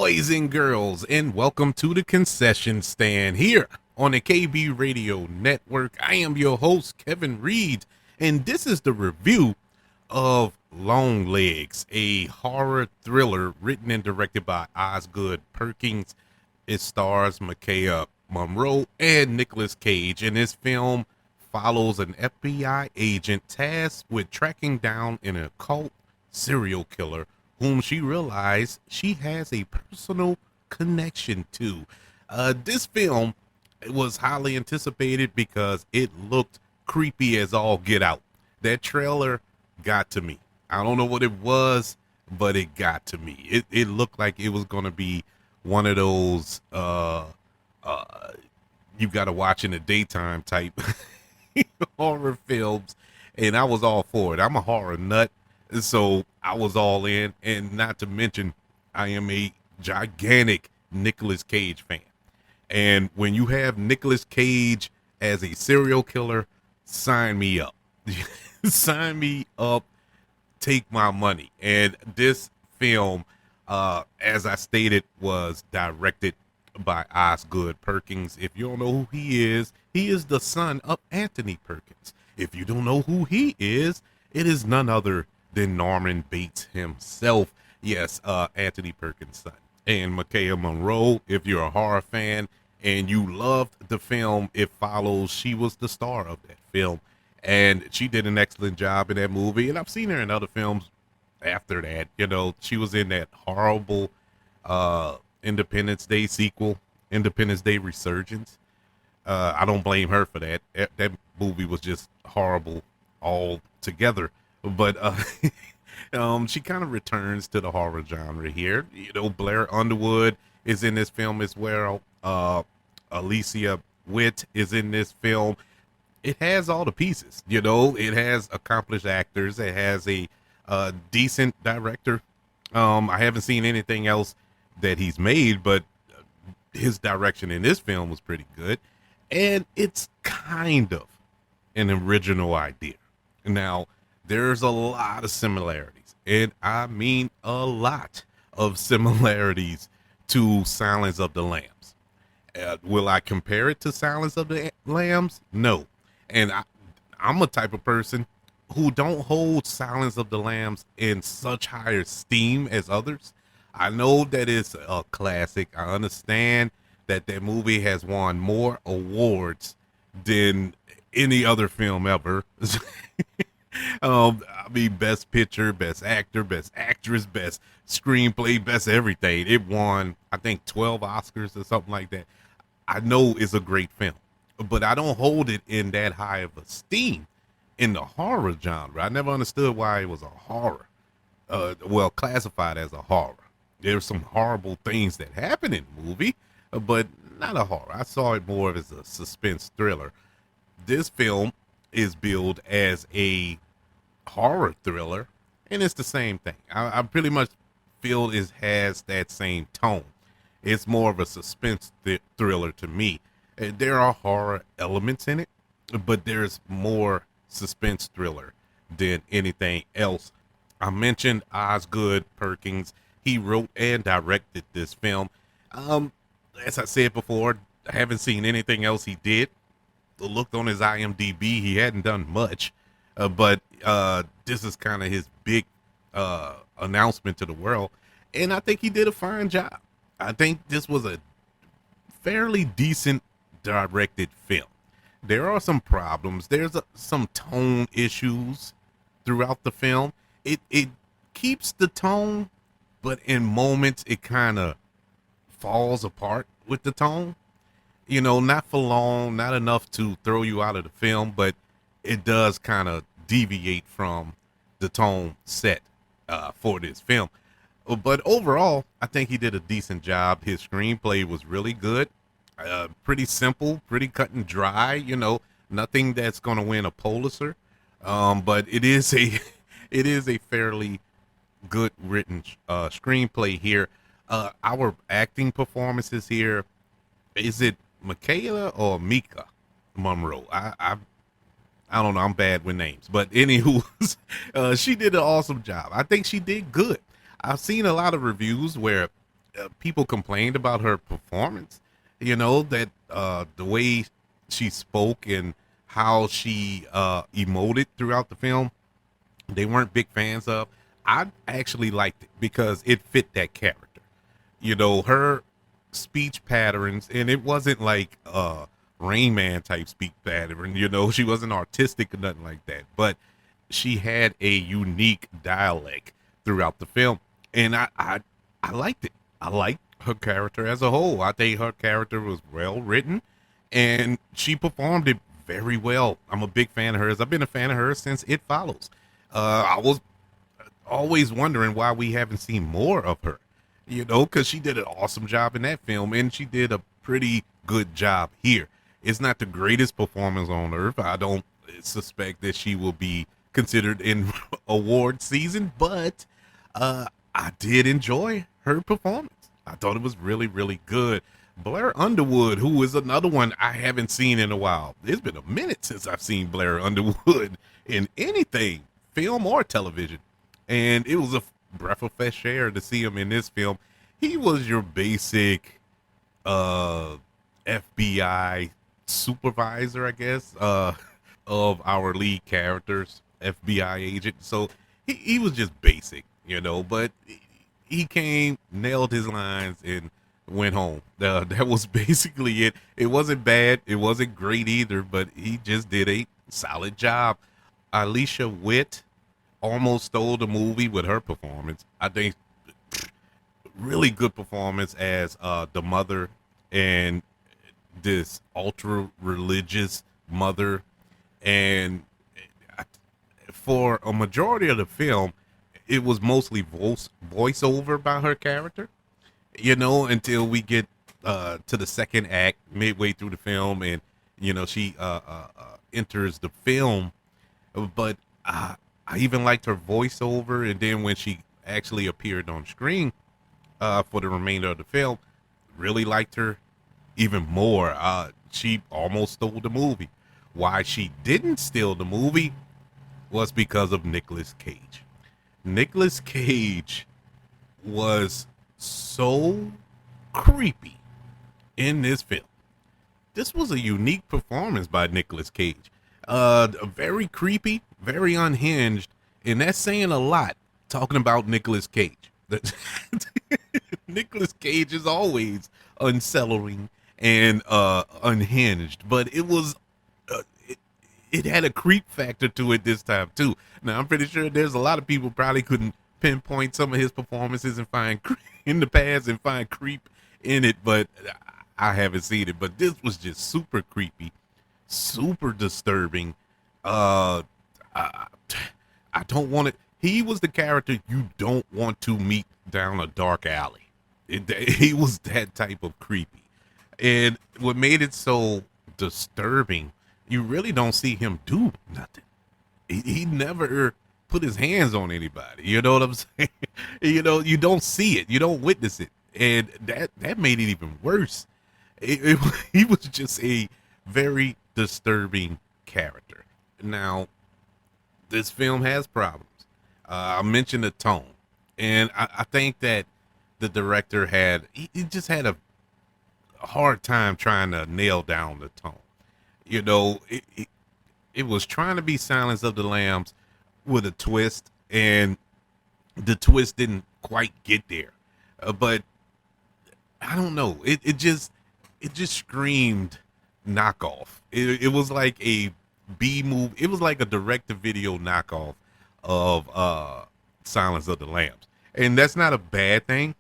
boys and girls, and welcome to the concession stand here on the KB Radio Network. I am your host, Kevin Reed, and this is the review of Longlegs, a horror thriller written and directed by Osgood Perkins. It stars Maika, Monroe, and Nicolas Cage, and this film follows an FBI agent tasked with tracking down an occult serial killer whom she realized she has a personal connection to. This film was highly anticipated because it looked creepy as all get out. That trailer got to me. I don't know what it was, but it got to me. It looked like it was going to be one of those you got to watch in the daytime type horror films, and I was all for it. I'm a horror nut. So I was all in, and not to mention, I am a gigantic Nicolas Cage fan. And when you have Nicolas Cage as a serial killer, sign me up. Sign me up, take my money. And this film, as I stated, was directed by Osgood Perkins. If you don't know who he is the son of Anthony Perkins. If you don't know who he is, it is none other than Norman Bates himself. Yes, Anthony Perkins' son. And Maika Monroe, if you're a horror fan and you loved the film It Follows, she was the star of that film. And she did an excellent job in that movie. And I've seen her in other films after that. You know, she was in that horrible Independence Day sequel, Independence Day Resurgence. I don't blame her for that. That movie was just horrible altogether. But she kind of returns to the horror genre here. You know, Blair Underwood is in this film as well. Alicia Witt is in this film. It has all the pieces. You know, it has accomplished actors. It has a decent director. I haven't seen anything else that he's made, but his direction in this film was pretty good. And it's kind of an original idea. Now, there's a lot of similarities, and I mean a lot of similarities to Silence of the Lambs. Will I compare it to Silence of the Lambs? No. And I'm a type of person who don't hold Silence of the Lambs in such higher esteem as others. I know that it's a classic. I understand that that movie has won more awards than any other film ever. I mean, best picture, best actor, best actress, best screenplay, best everything. It won, I think, 12 Oscars or something like that. I know it's a great film, but I don't hold it in that high of esteem in the horror genre. I never understood why it was a horror, well, classified as a horror. There's some horrible things that happen in the movie, but not a horror. I saw it more as a suspense thriller. This film is billed as a horror thriller, and it's the same thing. I pretty much feel it has that same tone. It's more of a suspense thriller to me. There are horror elements in it, but there's more suspense thriller than anything else. I mentioned Osgood Perkins. He wrote and directed this film. As I said before, I haven't seen anything else he did. Looked on his IMDb, he hadn't done much, but this is kind of his big announcement to the world, and I think he did a fine job. I think this was a fairly decent directed film. There are some problems. There's some tone issues throughout the film. It keeps the tone, but in moments it kind of falls apart with the tone. You know, not for long, not enough to throw you out of the film, but it does kind of deviate from the tone set for this film. But overall, I think he did a decent job. His screenplay was really good, pretty simple, pretty cut and dry. You know, nothing that's going to win a Pulitzer, but it is a fairly good written screenplay here. Our acting performances here, is it Michaela or Maika Monroe? I don't know. I'm bad with names, but anywho, she did an awesome job. I think she did good. I've seen a lot of reviews where people complained about her performance. That the way she spoke and how she emoted throughout the film, they weren't big fans of. I actually liked it because it fit that character. Her speech patterns, and it wasn't like Rain Man type speech pattern. She wasn't artistic or nothing like that, but she had a unique dialect throughout the film, and I liked it. I liked her character as a whole. I think her character was well written, and she performed it very well. I'm a big fan of hers. I've been a fan of hers since It Follows. I was always wondering why we haven't seen more of her, because she did an awesome job in that film, and she did a pretty good job here. It's not the greatest performance on earth. I don't suspect that she will be considered in award season, but I did enjoy her performance. I thought it was really, really good. Blair Underwood, who is another one I haven't seen in a while. It's been a minute since I've seen Blair Underwood in anything, film or television. And it was a breath of fresh air to see him in this film. He was your basic FBI supervisor, I guess, of our lead characters, FBI agent. So he was just basic, but he came, nailed his lines, and went home. That was basically it. It wasn't bad. It wasn't great either, but he just did a solid job. Alicia Witt almost stole the movie with her performance. I think really good performance as the mother, and this ultra religious mother. And for a majority of the film, it was mostly voiceover by her character, until we get to the second act midway through the film, and she enters the film. But I even liked her voiceover, and then when she actually appeared on screen for the remainder of the film, really liked her even more. She almost stole the movie. Why she didn't steal the movie was because of Nicolas Cage. Nicolas Cage was so creepy in this film. This was a unique performance by Nicolas Cage. Very creepy, very unhinged, and that's saying a lot talking about Nicolas Cage. Nicolas Cage is always unsettling and unhinged, but it had a creep factor to it this time too. Now I'm pretty sure there's a lot of people probably couldn't pinpoint some of his performances and find in the past and find creep in it, but I haven't seen it. But this was just super creepy, super disturbing. I don't want it. He was the character you don't want to meet down a dark alley. He was that type of creepy. And what made it so disturbing, you really don't see him do nothing. He never put his hands on anybody. You know what I'm saying? You don't see it. You don't witness it. And that made it even worse. He was just a very disturbing character. Now, this film has problems. I mentioned the tone. And I think that the director he just had a hard time trying to nail down the tone. It was trying to be Silence of the Lambs with a twist, and the twist didn't quite get there. But I don't know. It just screamed knockoff. It was like a B movie. It was like a direct-to-video knockoff of Silence of the Lambs, and that's not a bad thing.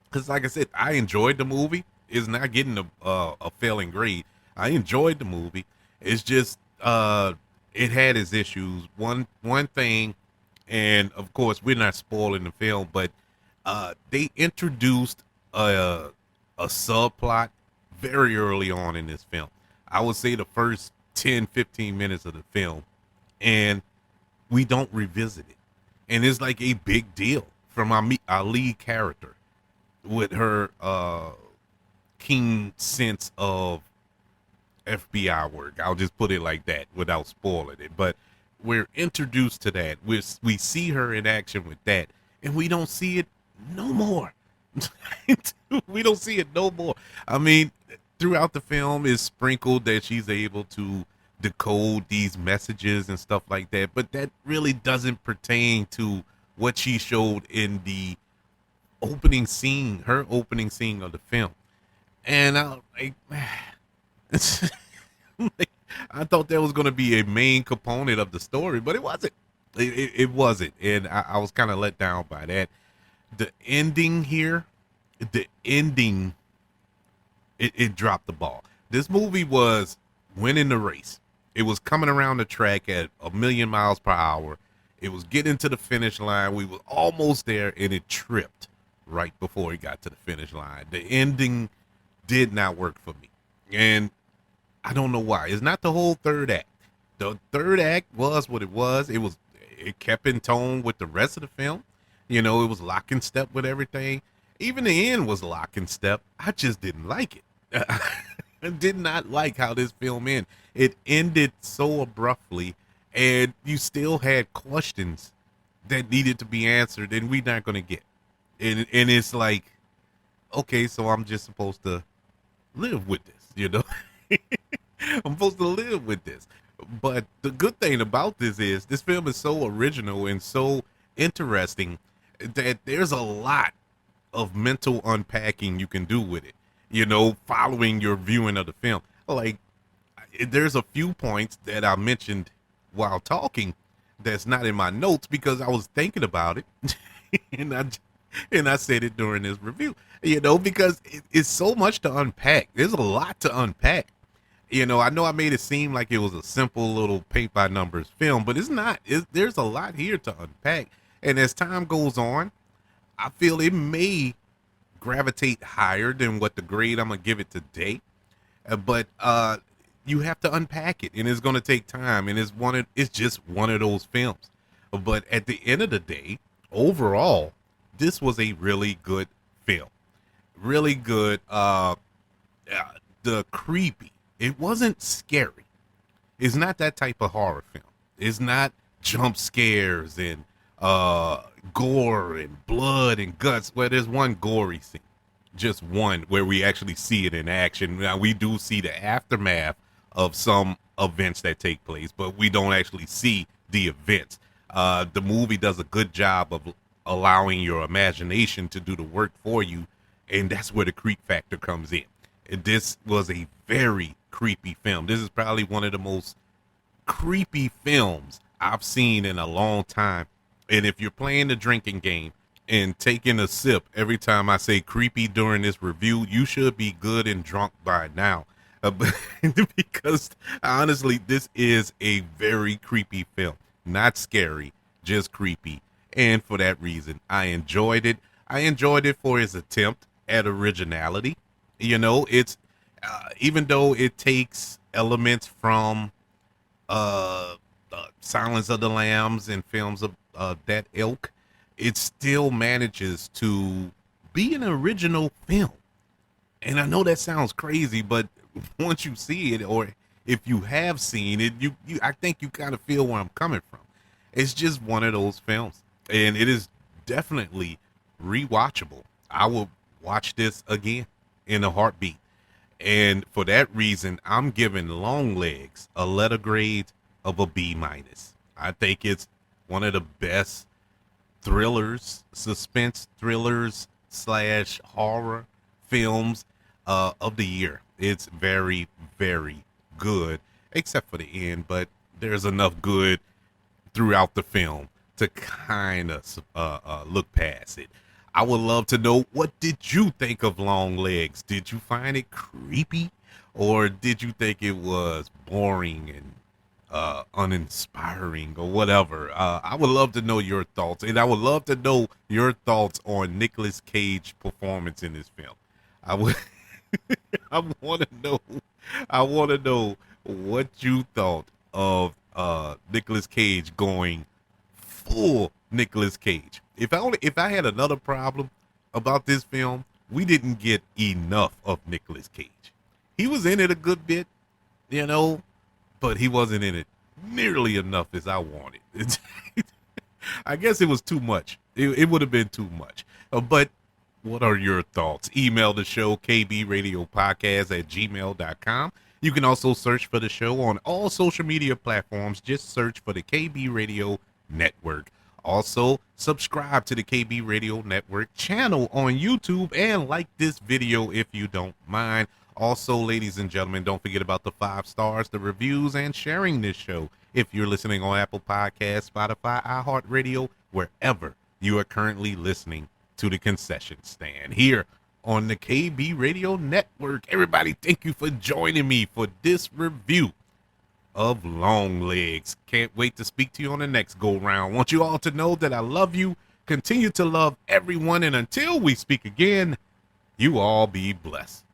Because, like I said, I enjoyed the movie. It's not getting a failing grade. I enjoyed the movie. It's just it had its issues. One thing, and of course we're not spoiling the film, but they introduced a subplot very early on in this film. I would say the first 10-15 minutes of the film, and we don't revisit it. And it's like a big deal from our lead character with her keen sense of FBI work. I'll just put it like that without spoiling it. But we're introduced to that. We see her in action with that, and we don't see it no more. We don't see it no more. I mean, throughout the film is sprinkled that she's able to decode these messages and stuff like that, but that really doesn't pertain to what she showed in the opening scene, her opening scene of the film. And I like, like, I thought that was going to be a main component of the story, but it wasn't. It wasn't, and I was kind of let down by that. The ending here, the ending, it dropped the ball. This movie was winning the race. It was coming around the track at 1,000,000 miles per hour. It was getting to the finish line. We were almost there, and it tripped right before it got to the finish line. The ending did not work for me, and I don't know why. It's not the whole third act. The third act was what it was. It kept in tone with the rest of the film. You know, it was lock and step with everything. Even the end was lock and step. I just didn't like it. I did not like how this film ended. It ended so abruptly, and you still had questions that needed to be answered, and we're not gonna get. And it's like, okay, so I'm just supposed to live with this, you know? I'm supposed to live with this. But the good thing about this is this film is so original and so interesting that there's a lot of mental unpacking you can do with it, you know, following your viewing of the film. Like, there's a few points that I mentioned while talking that's not in my notes because I was thinking about it. and I and I said it during this review, you know, because it's so much to unpack. There's a lot to unpack. You know I made it seem like it was a simple little paint by numbers film, but it's not. There's a lot here to unpack. And as time goes on, I feel it may gravitate higher than what the grade I'm gonna give it today. But you have to unpack it, and it's gonna take time. And it's just one of those films. But at the end of the day, overall, this was a really good film. Really good. The creepy. It wasn't scary. It's not that type of horror film. It's not jump scares and gore and blood and guts. Well, there's one gory scene, just one where we actually see it in action. Now we do see the aftermath of some events that take place, but we don't actually see the events. The movie does a good job of allowing your imagination to do the work for you, and that's where the creep factor comes in. This was a very creepy film. This is probably one of the most creepy films I've seen in a long time. And if you're playing the drinking game and taking a sip every time I say creepy during this review, you should be good and drunk by now. Because honestly, this is a very creepy film. Not scary, just creepy. And for that reason, I enjoyed it. I enjoyed it for its attempt at originality. You know, it's even though it takes elements from Silence of the Lambs and films of that ilk, it still manages to be an original film. And I know that sounds crazy, but once you see it, or if you have seen it, you I think you kind of feel where I'm coming from. It's just one of those films, and it is definitely rewatchable. I will watch this again in a heartbeat. And for that reason, I'm giving Longlegs a letter grade of a B minus. I think it's one of the best thrillers, suspense thrillers slash horror films of the year. It's very, very good, except for the end, but there's enough good throughout the film to kind of look past it. I would love to know, what did you think of Longlegs? Did you find it creepy, or did you think it was boring and uninspiring or whatever? I would love to know your thoughts, and I would love to know your thoughts on Nicolas Cage's performance in this film. I would, I want to know, I want to know what you thought of Nicolas Cage going full Nicolas Cage. If I had another problem about this film, we didn't get enough of Nicolas Cage. He was in it a good bit, you know, but he wasn't in it nearly enough as I wanted. I guess it was too much. It would have been too much. But What are your thoughts? Email the show, kbradiopodcast@gmail.com. You can also search for the show on all social media platforms. Just search for the KB Radio Network. Also, subscribe to the KB Radio Network channel on YouTube and like this video if you don't mind. Also, ladies and gentlemen, don't forget about the 5 stars, the reviews, and sharing this show. If you're listening on Apple Podcasts, Spotify, iHeartRadio, wherever you are currently listening to the concession stand here on the KB Radio Network. Everybody, thank you for joining me for this review of Longlegs. Can't wait to speak to you on the next go round. Want you all to know that I love you, continue to love everyone, and until we speak again, you all be blessed.